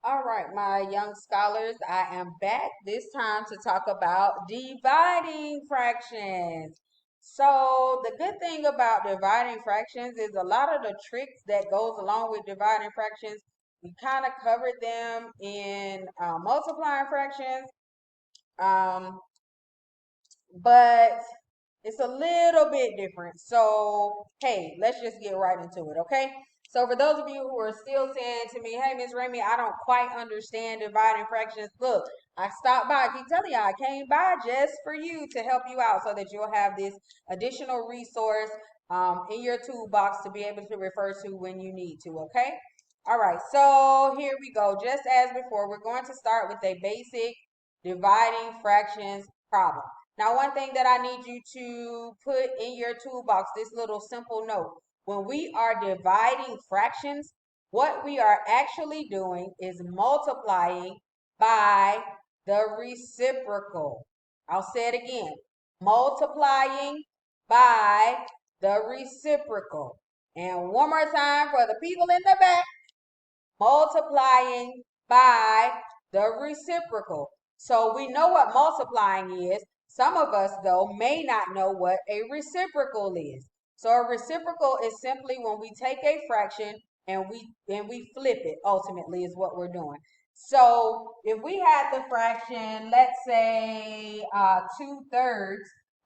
All right, my young scholars, I am back this time to talk about dividing fractions. So the good thing about dividing fractions is a lot of the tricks that goes along with dividing fractions, we kind of covered them in multiplying fractions. Um, but it's a little bit different. So, hey, let's just get right into it, okay? So, for those of you who are still saying to me, hey, Miss Ramey, I don't quite understand dividing fractions. Look, I stopped by. I keep telling you, I came by just for you to help you out so that you'll have this additional resource in your toolbox to be able to refer to when you need to, okay? All right, so here we go. Just as before, we're going to start with a basic dividing fractions problem. Now, one thing that I need you to put in your toolbox, this little simple note, when we are dividing fractions, what we are actually doing is multiplying by the reciprocal. I'll say it again, multiplying by the reciprocal. And one more time for the people in the back, multiplying by the reciprocal. So we know what multiplying is. Some of us, though, may not know what a reciprocal is. So a reciprocal is simply when we take a fraction and we flip it, ultimately, is what we're doing. So if we had the fraction, let's say 2/3,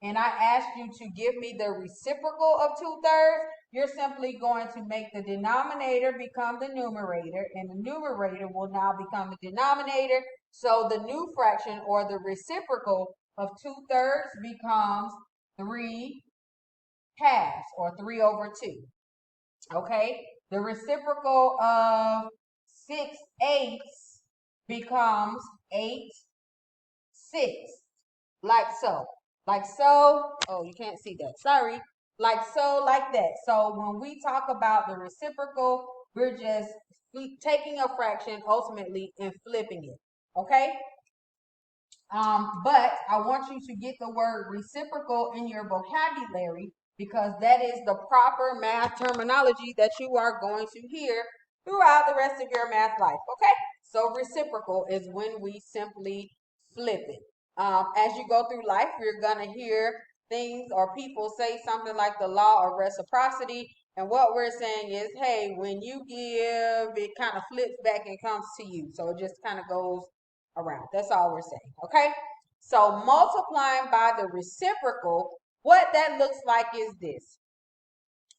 and I asked you to give me the reciprocal of 2/3, you're simply going to make the denominator become the numerator, and the numerator will now become the denominator. So the new fraction, or the reciprocal of 2/3, becomes 3/2, or 3/2. Okay? The reciprocal of 6/8 becomes 8/6. Like so. Like so. Oh, you can't see that. Sorry. Like so, like that. So when we talk about the reciprocal, we're just taking a fraction ultimately and flipping it. Okay? But I want you to get the word reciprocal in your vocabulary because that is the proper math terminology that you are going to hear throughout the rest of your math life. Okay? So reciprocal is when we simply flip it. As you go through life, you're going to hear things or people say something like the law of reciprocity. And what we're saying is, hey, when you give, it kind of flips back and comes to you. So it just kind of goes around. That's all we're saying. Okay? So multiplying by the reciprocal, what that looks like is this.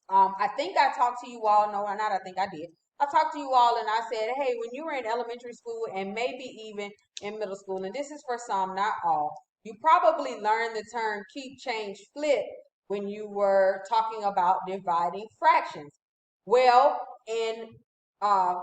I think I talked to you all, no, not I think I did. I talked to you all and I said, hey, when you were in elementary school and maybe even in middle school, and this is for some, not all, you probably learned the term keep, change, flip when you were talking about dividing fractions. Well, in uh,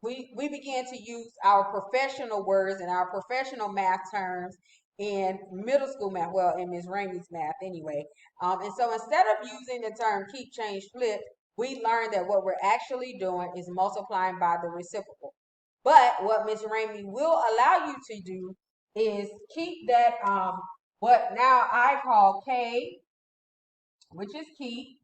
we began to use our professional words and our professional math terms in middle school math, well, in Ms. Ramey's math anyway. And so instead of using the term keep, change, flip, we learned that what we're actually doing is multiplying by the reciprocal. But what Ms. Ramey will allow you to do is keep that, what now I call K, which is keep,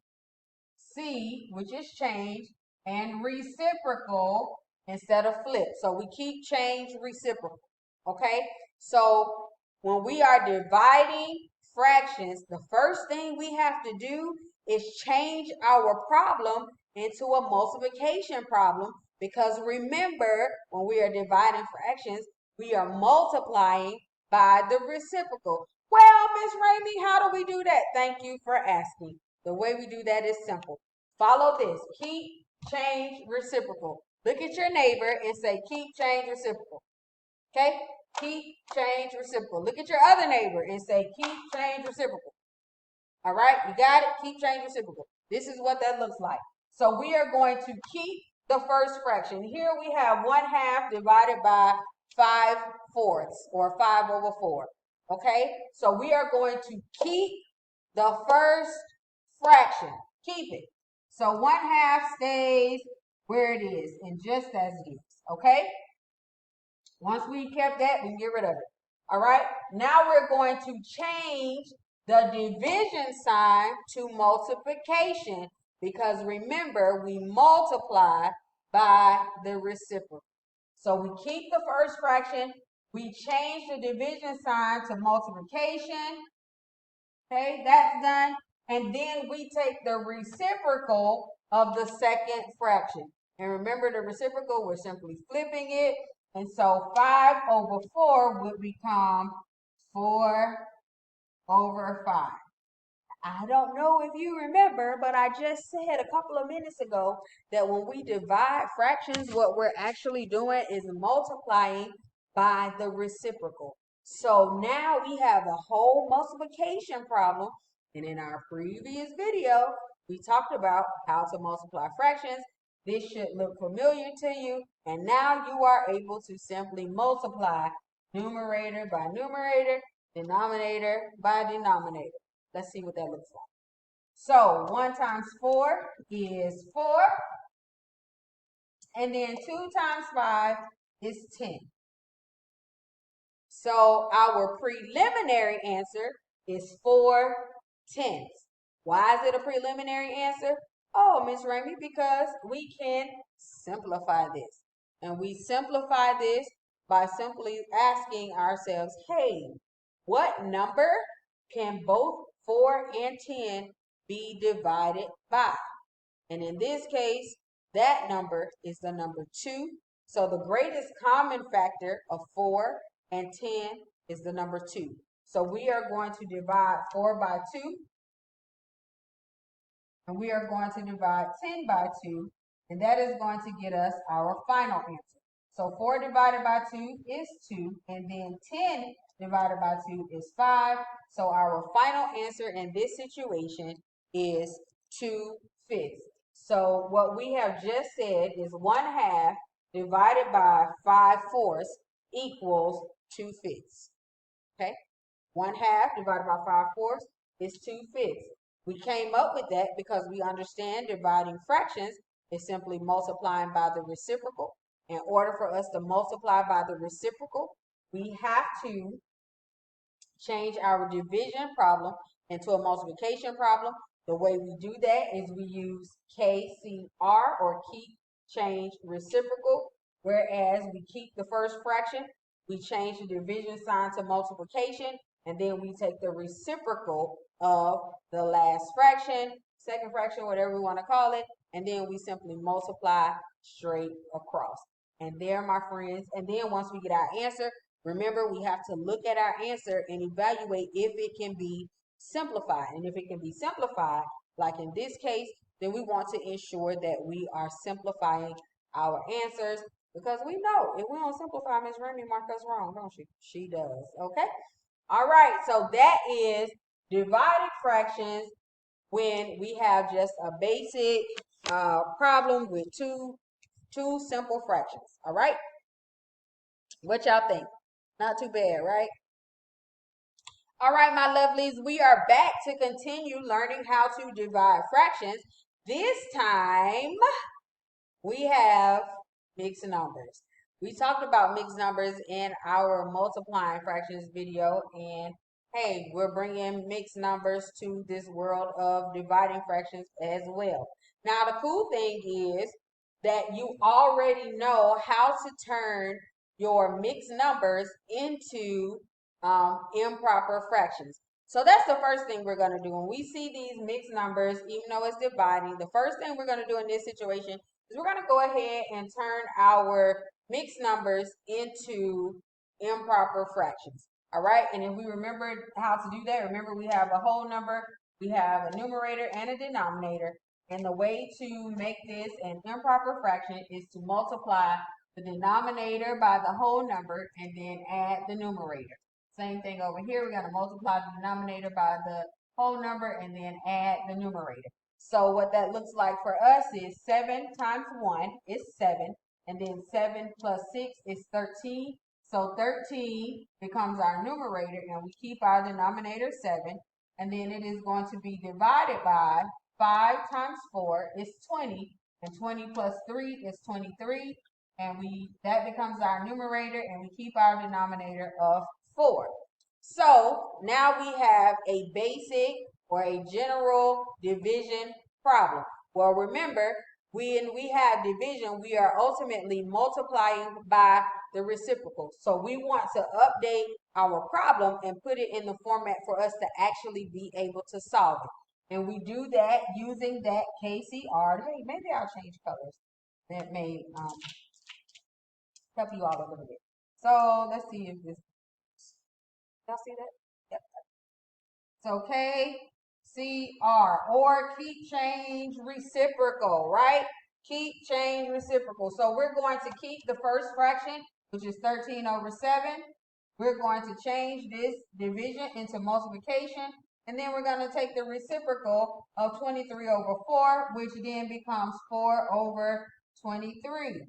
C, which is change, and reciprocal instead of flip. So we keep, change, reciprocal. Okay? So when we are dividing fractions, the first thing we have to do is change our problem into a multiplication problem, because remember, when we are dividing fractions, we are multiplying by the reciprocal. Well, Miss Ramey, how do we do that? Thank you for asking. The way we do that is simple. Follow this. Keep, change, reciprocal. Look at your neighbor and say, keep, change, reciprocal. Okay? Keep, change, reciprocal. Look at your other neighbor and say, keep, change, reciprocal. All right? You got it? Keep, change, reciprocal. This is what that looks like. So we are going to keep the first fraction. Here we have 1/2 divided by 5/4, or 5/4. Okay? So we are going to keep the first fraction. Keep it. So 1/2 stays where it is and just as it is. Okay? Once we kept that, we can get rid of it. All right? Now we're going to change the division sign to multiplication, because remember, we multiply by the reciprocal. So we keep the first fraction, we change the division sign to multiplication. Okay, that's done. And then we take the reciprocal of the second fraction. And remember the reciprocal, we're simply flipping it. And so 5 over 4 would become 4 over 5. I don't know if you remember, but I just said a couple of minutes ago that when we divide fractions, what we're actually doing is multiplying by the reciprocal. So now we have a whole multiplication problem. And in our previous video, we talked about how to multiply fractions. This should look familiar to you. And now you are able to simply multiply numerator by numerator, denominator by denominator. Let's see what that looks like. So 1 times 4 is 4. And then 2 times 5 is 10. So our preliminary answer is 4 tenths. Why is it a preliminary answer? Oh, Miss Ramey, because we can simplify this. And we simplify this by simply asking ourselves, hey, what number can both 4 and 10 be divided by? And in this case, that number is the number 2. So the greatest common factor of 4 and 10 is the number 2. So we are going to divide 4 by 2. And we are going to divide 10 by 2. And that is going to get us our final answer. So 4 divided by 2 is 2. And then 10 divided by 2 is 5. So our final answer in this situation is 2/5. So what we have just said is 1/2 divided by 5/4 equals 2/5. Okay? 1/2 divided by 5/4 is 2/5. We came up with that because we understand dividing fractions is simply multiplying by the reciprocal. In order for us to multiply by the reciprocal, we have to change our division problem into a multiplication problem. The way we do that is we use KCR, or keep, change, reciprocal. Whereas we keep the first fraction, we change the division sign to multiplication, and then we take the reciprocal of the last fraction, second fraction, whatever we want to call it, and then we simply multiply straight across. And there, my friends, and then once we get our answer, remember, we have to look at our answer and evaluate if it can be simplified. And if it can be simplified, like in this case, then we want to ensure that we are simplifying our answers, because we know if we don't simplify, Ms. Remy mark us wrong, don't she? She does. Okay? All right. So that is divided fractions when we have just a basic problem with two simple fractions. All right? What y'all think? Not too bad, right? All right, my lovelies, we are back to continue learning how to divide fractions. This time, we have mixed numbers. We talked about mixed numbers in our multiplying fractions video, and hey, we're bringing mixed numbers to this world of dividing fractions as well. Now, the cool thing is that you already know how to turn your mixed numbers into improper fractions. So that's the first thing we're going to do. When we see these mixed numbers, even though it's dividing, the first thing we're going to do in this situation is we're going to go ahead and turn our mixed numbers into improper fractions. All right, and if we remember how to do that, remember we have a whole number, we have a numerator and a denominator, and the way to make this an improper fraction is to multiply the denominator by the whole number and then add the numerator. Same thing over here. We're going to multiply the denominator by the whole number and then add the numerator. So what that looks like for us is 7 times 1 is 7. And then 7 plus 6 is 13. So 13 becomes our numerator, and we keep our denominator 7. And then it is going to be divided by 5 times 4 is 20. And 20 plus 3 is 23. And that becomes our numerator, and we keep our denominator of 4. So now we have a basic or a general division problem. Well, remember, when we have division, we are ultimately multiplying by the reciprocal. So we want to update our problem and put it in the format for us to actually be able to solve it. And we do that using that KCR. Hey, maybe I'll change colors. That may help you out a little bit. So let's see if this, y'all see that? Yep. So KCR, or keep change reciprocal, right? Keep change reciprocal. So we're going to keep the first fraction, which is 13 over 7. We're going to change this division into multiplication. And then we're going to take the reciprocal of 23 over 4, which then becomes 4 over 23.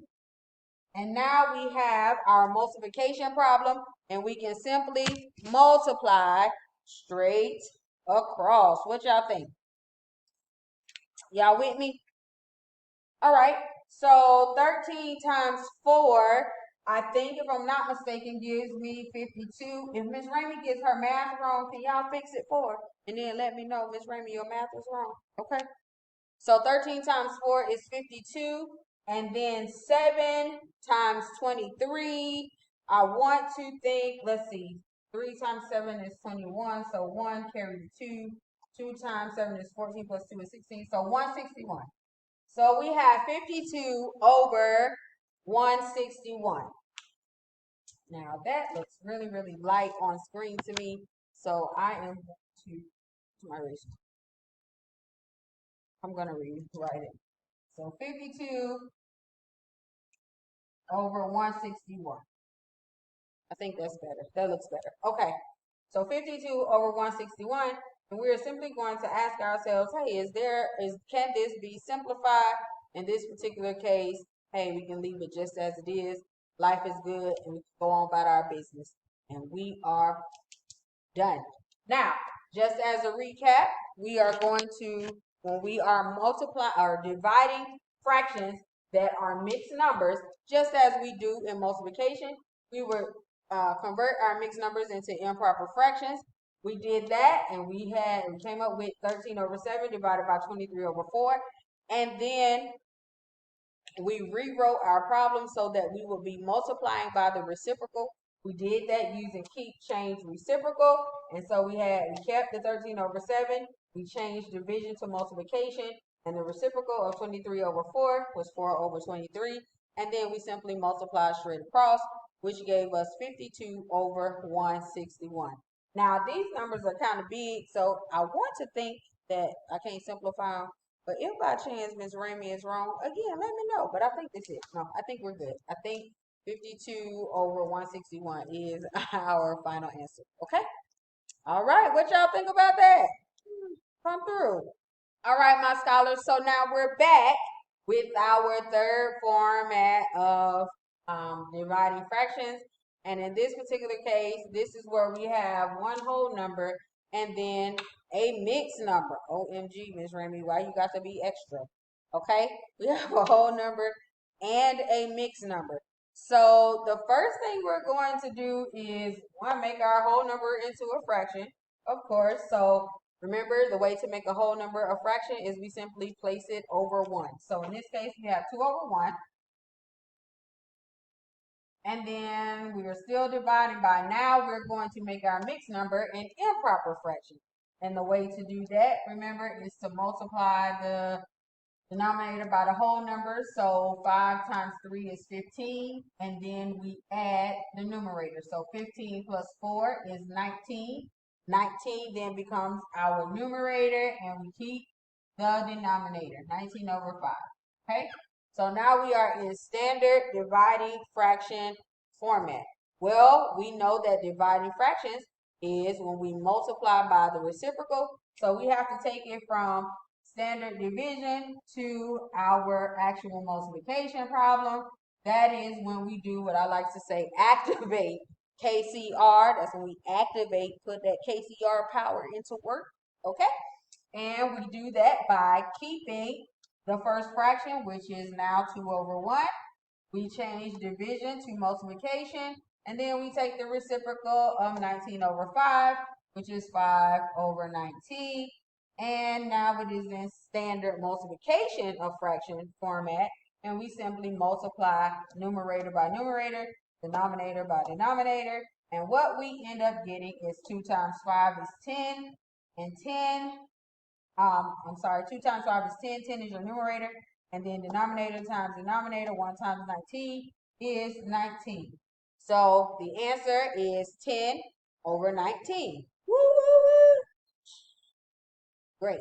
And now we have our multiplication problem, and we can simply multiply straight across. What y'all think? Y'all with me? All right. So 13 times 4, I think, if I'm not mistaken, gives me 52. If Miss Ramey gets her math wrong, can y'all fix it for her? And then let me know, Miss Ramey, your math is wrong. Okay. So 13 times 4 is 52. And then 7 times 23. I want to think, let's see, 3 times 7 is 21. So 1 carry the 2. 2 times 7 is 14 plus 2 is 16. So 161. So we have 52 over 161. Now that looks really, really light on screen to me. So I'm going to rewrite it. So 52 over 161. I think that's better. That looks better. Okay. So 52 over 161. And we're simply going to ask ourselves, hey, can this be simplified? In this particular case, hey, we can leave it just as it is. Life is good, and we can go on about our business. And we are done. Now, just as a recap, we are going to, when we are multiplying or dividing fractions that are mixed numbers, just as we do in multiplication, we would convert our mixed numbers into improper fractions. We did that, and we came up with 13 over 7 divided by 23 over 4. And then we rewrote our problem so that we will be multiplying by the reciprocal. We did that using keep change reciprocal. And so we kept the 13 over 7. We changed division to multiplication. And the reciprocal of 23 over 4 was 4 over 23. And then we simply multiplied straight across, which gave us 52 over 161. Now, these numbers are kind of big, so I want to think that I can't simplify them. But if by chance Miss Ramey is wrong, again, let me know. But I think this is. No, I think we're good. I think 52 over 161 is our final answer. Okay? All right. What y'all think about that? Come through. All right, my scholars. So now we're back with our third format of dividing fractions. And in this particular case, this is where we have one whole number and then a mixed number. OMG, Miss Ramey, why you got to be extra? Okay, we have a whole number and a mixed number. So the first thing we're going to do is make our whole number into a fraction, of course. So remember, the way to make a whole number a fraction is we simply place it over 1. So in this case, we have 2 over 1. And then we are still dividing by. Now we're going to make our mixed number an improper fraction. And the way to do that, remember, is to multiply the denominator by the whole number. So 5 times 3 is 15. And then we add the numerator. So 15 plus 4 is 19. 19 then becomes our numerator. And we keep the denominator, 19 over 5. Okay? So now we are in standard dividing fraction format. Well, we know that dividing fractions is when we multiply by the reciprocal. So we have to take it from standard division to our actual multiplication problem. That is when we do what I like to say, activate KCR. That's when we activate, put that KCR power into work. Okay? And we do that by keeping the first fraction, which is now 2 over 1. We change division to multiplication. And then we take the reciprocal of 19 over 5, which is 5 over 19. And now it is in standard multiplication of fraction format. And we simply multiply numerator by numerator, denominator by denominator. And what we end up getting is 2 times 5 is 10. And 10, 2 times 5 is 10. 10 is your numerator. And then denominator times denominator, 1 times 19 is 19. So the answer is 10 over 19. Woo, woo, woo. Great.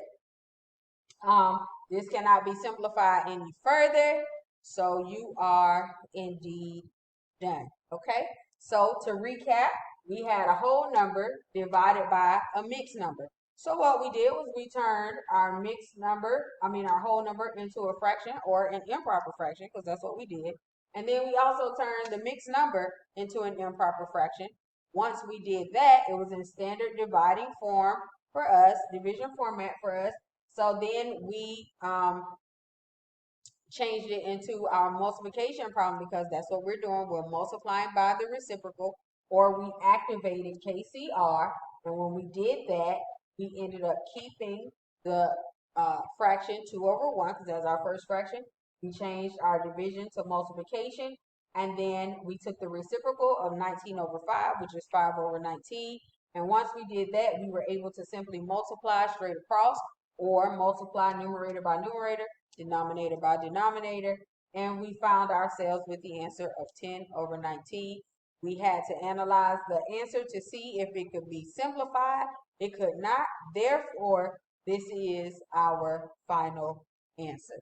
This cannot be simplified any further. So you are indeed done. Okay. So to recap, we had a whole number divided by a mixed number. So what we did was we turned our our whole number into a fraction or an improper fraction, because that's what we did. And then we also turned the mixed number into an improper fraction. Once we did that, it was in standard dividing form for us, division format for us. So then we changed it into our multiplication problem, because that's what we're doing. We're multiplying by the reciprocal, or we activated KCR. And when we did that, we ended up keeping the fraction 2 over 1, because that's our first fraction. We changed our division to multiplication. And then we took the reciprocal of 19 over 5, which is 5 over 19. And once we did that, we were able to simply multiply straight across, or multiply numerator by numerator, denominator by denominator, and we found ourselves with the answer of 10 over 19. We had to analyze the answer to see if it could be simplified. It could not. Therefore, this is our final answer.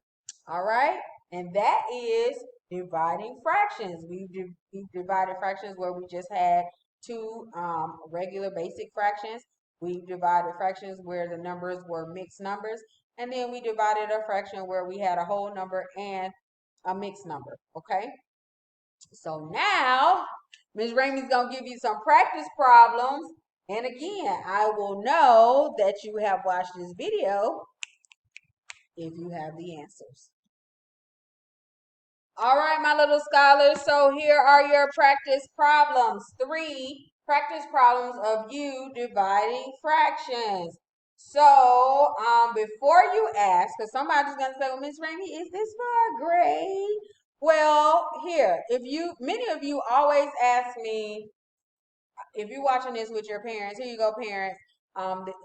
All right, and that is dividing fractions. We've divided fractions where we just had two regular basic fractions. We divided fractions where the numbers were mixed numbers. And then we divided a fraction where we had a whole number and a mixed number, okay? So now, Ms. Ramey's going to give you some practice problems. And again, I will know that you have watched this video if you have the answers. All right, my little scholars, so here are your practice problems. 3 practice problems of you dividing fractions. So, before you ask, because somebody's going to say, well, Ms. Ramey, is this for a grade? Well, here, many of you always ask me, if you're watching this with your parents, here you go, parents.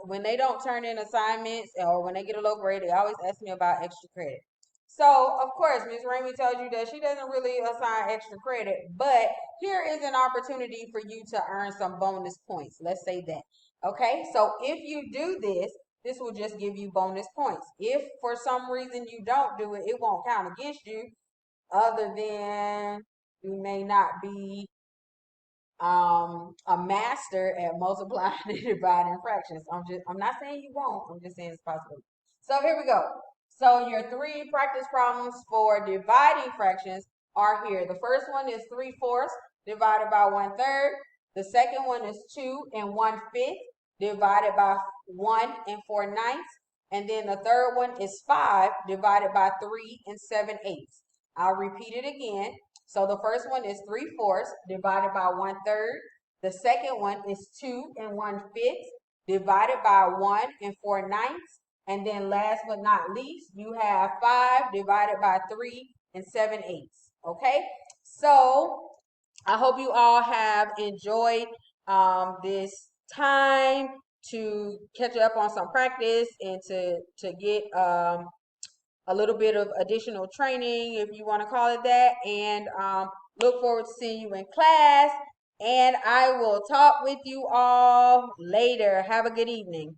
When they don't turn in assignments or when they get a low grade, they always ask me about extra credit. So, of course, Ms. Ramey tells you that she doesn't really assign extra credit, but here is an opportunity for you to earn some bonus points. Let's say that. Okay, so if you do this, this will just give you bonus points. If for some reason you don't do it, it won't count against you, other than you may not be a master at multiplying and dividing fractions. I'm not saying you won't, I'm just saying it's possible. So here we go. So your 3 practice problems for dividing fractions are here. The first one is 3/4 divided by 1/3. The second one is 2 1/5 divided by 1 4/9. And then the third one is 5 divided by 3 7/8. I'll repeat it again. So the first one is 3/4 divided by 1/3. The second one is 2 1/5 divided by 1 4/9. And then last but not least, you have 5 divided by 3 7/8. Okay, so I hope you all have enjoyed this time to catch up on some practice and to get a little bit of additional training, if you want to call it that, and look forward to seeing you in class. And I will talk with you all later. Have a good evening.